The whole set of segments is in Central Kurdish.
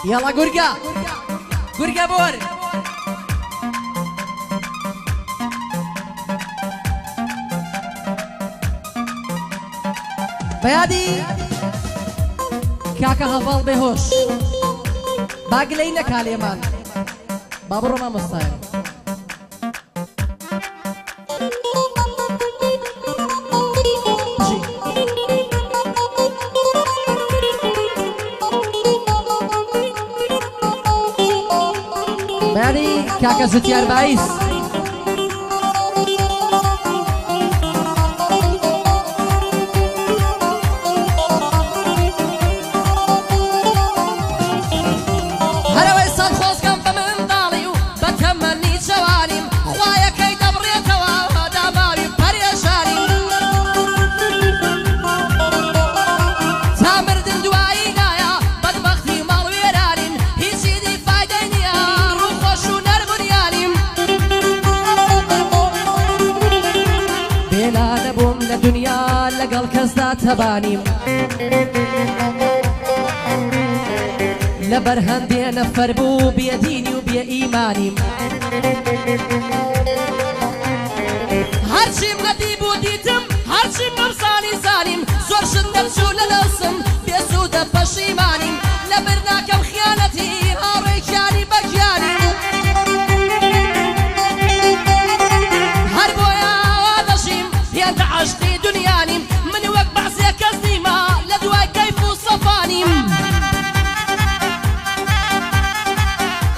يلا قرقة قرقة بور بيادي كاكا هفال بهوش باقلينا كاليمان بابو روما مستايل بيادي كاكا زوتيار بايس دنيا لقل كزدا تبانيم لبرهن دي نفر بو بيا ديني وبيا إيمانيم هرشي مغدي بوديتم هرشي مرساني ساليم زور شدت شو للصم بيسودة بشيمانيم لبرناكم خيانتي هاري كياني بكياني هربويا وادشيم يا عشقي دنياني من وقت بعزيك الزيمة لدواي كيف وصفاني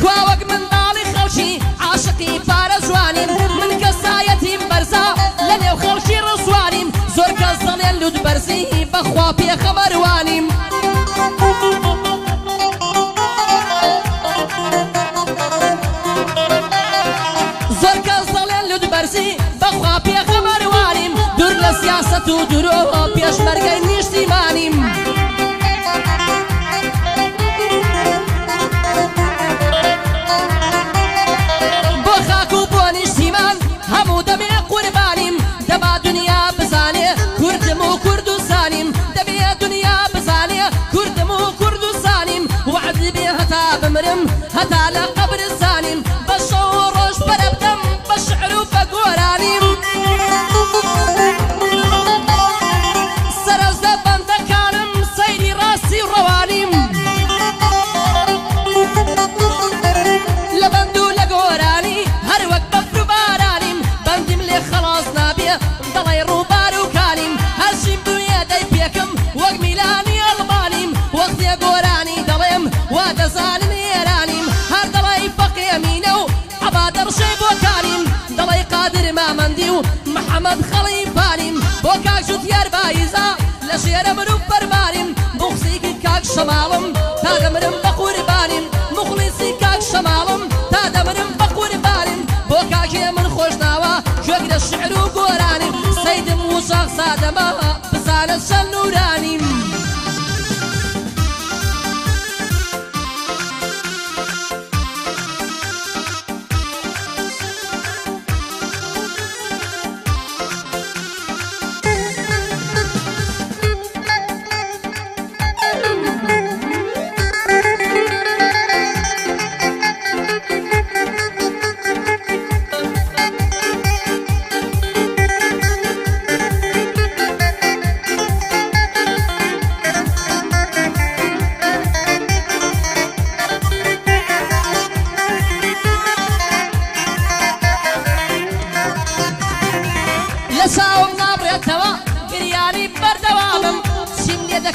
كواوق من ضالي خوشي عاشقي فارزواني من كسايتي برزا لني وخوشي رسواني زور كالظلي اللود برزي بخوابي خبرواني زور كالظلي اللود برزي بخوابي خبرواني سياسة ودرو بيش مرقاي نيشتيمانيم بخاكو بوني اشتيمان همو دمي قربانيم دما دنيا بزاني كردمو كردوسانيم دمي دنيا بزاني كردمو كردوسانيم وعد بي هتا بمرم هتا لقبر الزانيم بشوروش بربدم بشعرو بقورانيم محمد خليفانيم بوكاك شو ديار بايزا لشير مرو برمانيم مخلصي كاك شمالم تا دمرم بقربانيم مخلصي كاك شمالم تا دمرم بقربانيم بوكاك من خوش ناوا جوك الشعر وقورانيم سيد موسى صادما بزانت شنورانيم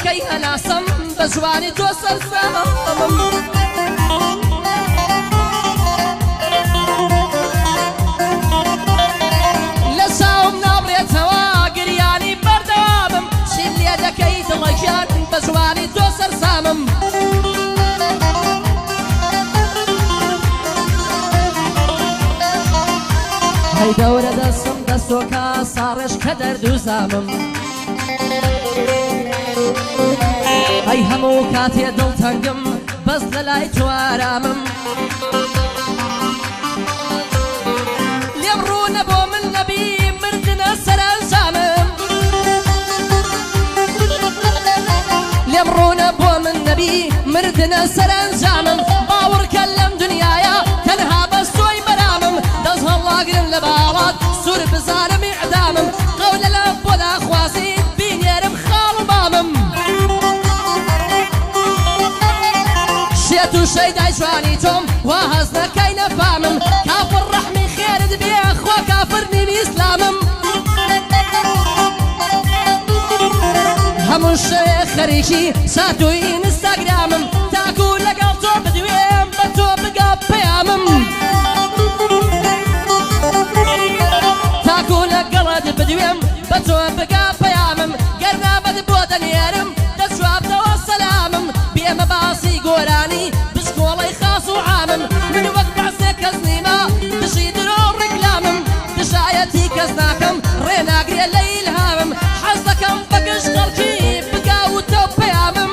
كيها ناسم بزواني توصل سامم لساوم نابريت هوا قرياني بردوامم شيل يدك ايد الرجال بزواني توصل سامم هاي دورة دسم دستوكا صارش كدر دوزامم هاي همو كاتي دل تنقم بس للاي توارامم ليمرون بو من نبي مردنا سرانسامم ليمرون بو من نبي مردنا سرانسامم شێت و شەیدای جوانی تۆم وا هەز نەکەی نەفامم کافر ڕەحمی خێرت بێ خوا کافر نیمی ئیسلامم هەموو شەوێ خەریکی سات و ئینستاگرامم تاکو لەگەڵ تۆ بدوێم بە تۆ بگا پەیامم تاکو لەگەڵت بدوێم بە تۆ بگا پەیامم گەرنابەت بۆ دەنێرم دەچوابتەوە سەلامم بێمە باسی گۆرانی بشکۆڵەی خاس و عامم من وەک بەعسێ کەس نیمە دژی درۆ ڕێکلامم دژایەتی کەس ناکەم ڕێناگرێ لە ئیلهامم حەز دەکەم بە گشت خەڵکی بگاوتە پەیامم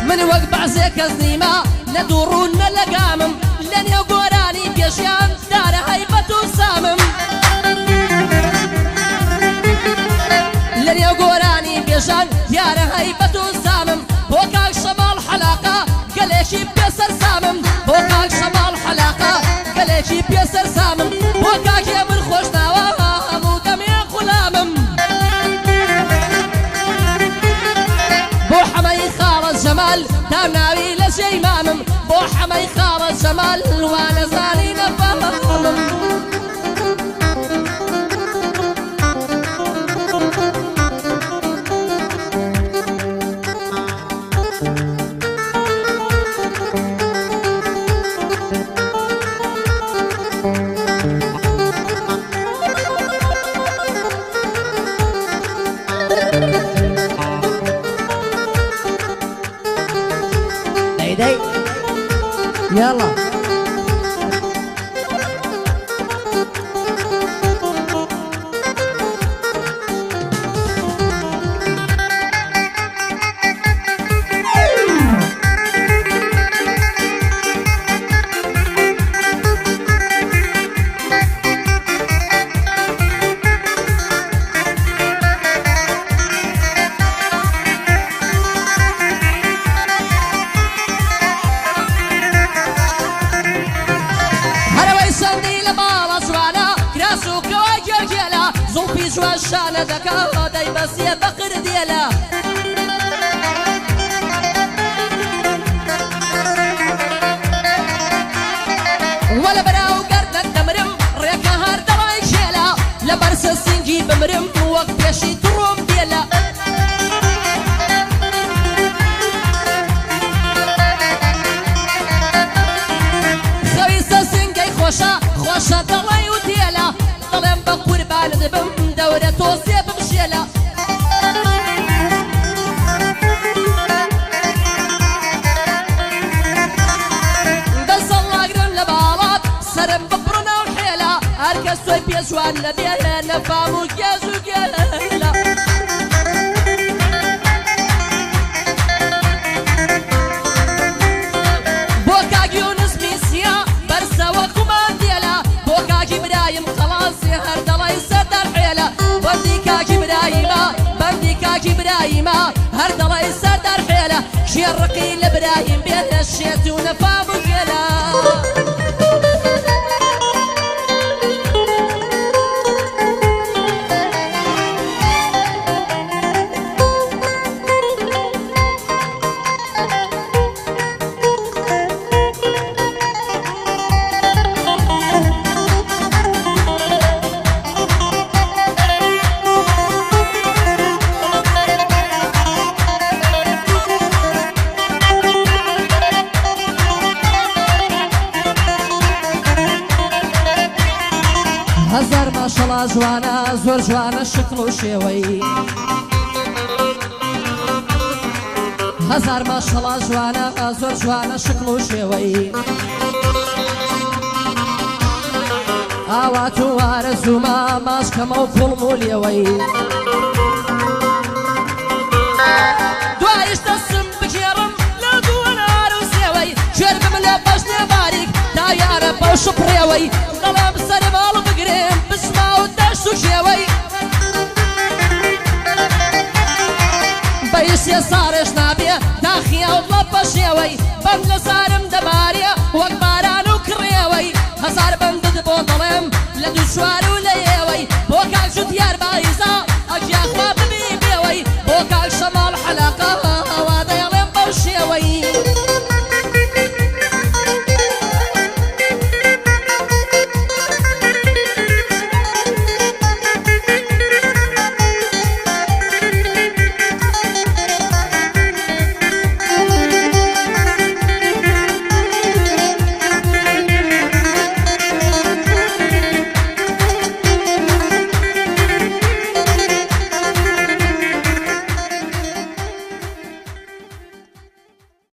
من وەک بەعسێ کەس نیمە نە دووڕوون نە لەگامم لە نێو گۆرانی پێشیان دارە هەیبەت و سامم لە نێو گۆرانی پێشان دیارە هەیبەت و سامم بۆ کاک شەماڵ حەلاقە گەلێکی پێسەر سامم بۆ کاک شەماڵ حەلاقە گەلێکی پێسەر سامم بۆ کاکێ من خۆش ناوە هەموو دەمێ غولامم بۆ حەمەی خاڵە جەمال تام ناوی لە جێی مامم بۆ حەمەی خاڵە جەمال وا نەزانی نەفامم يلا جوان شانە دەکا دەی بەسیە بەقر دێلە وەلە بەراو گەردەک دەمرم ڕێکە هەر دەڵای شێلە لە بەرسە سینگی بمرم وەک پێشی دڕۆم بێلە خەویستە سینگەی خۆشە خۆشە دەڵای و دێلە دەڵێم بە قوربانت بم دەورە تۆزێ بمشێلە دەسەڵاگرن لە باڵات سەرم بپڕنە و حێلە هەرکەس تۆی پێشوان لەبێ نەفام و گێژ و گێلە بۆ کاک یونس میسیە بەرسەوە کومان دێلە بۆ کاکی برایم خەڵاسی هەر دەڵی سەردار حێلە بەندی کاکی برایمە بەندی کاکی برایمە هەر دەڵی سەردار حێلە شێڕقی لە برایم بێتە شێت و نەفام و گێلە هەزار ماشەڵا جوانە زۆر جوانە شکڵ و شێوەی هەزار ماشەڵا جوانە زۆر جوانە شکڵ و شێوەی ئاوات و وارەزوومە ماشکەمە و پوڵم و لێوەی دوایش دەستم بگێڕم لە دووەنار و سێوەی کوێر بم لە بەش نێباریک تا یارە بەو شپڕێوەی دەڵێم سەر ماڵ بگرێم بچما و دەشت و شێوەی بەیسێ ساڕێش نابێ تا خیاڵ لە بەشێوەی بەم لە سارە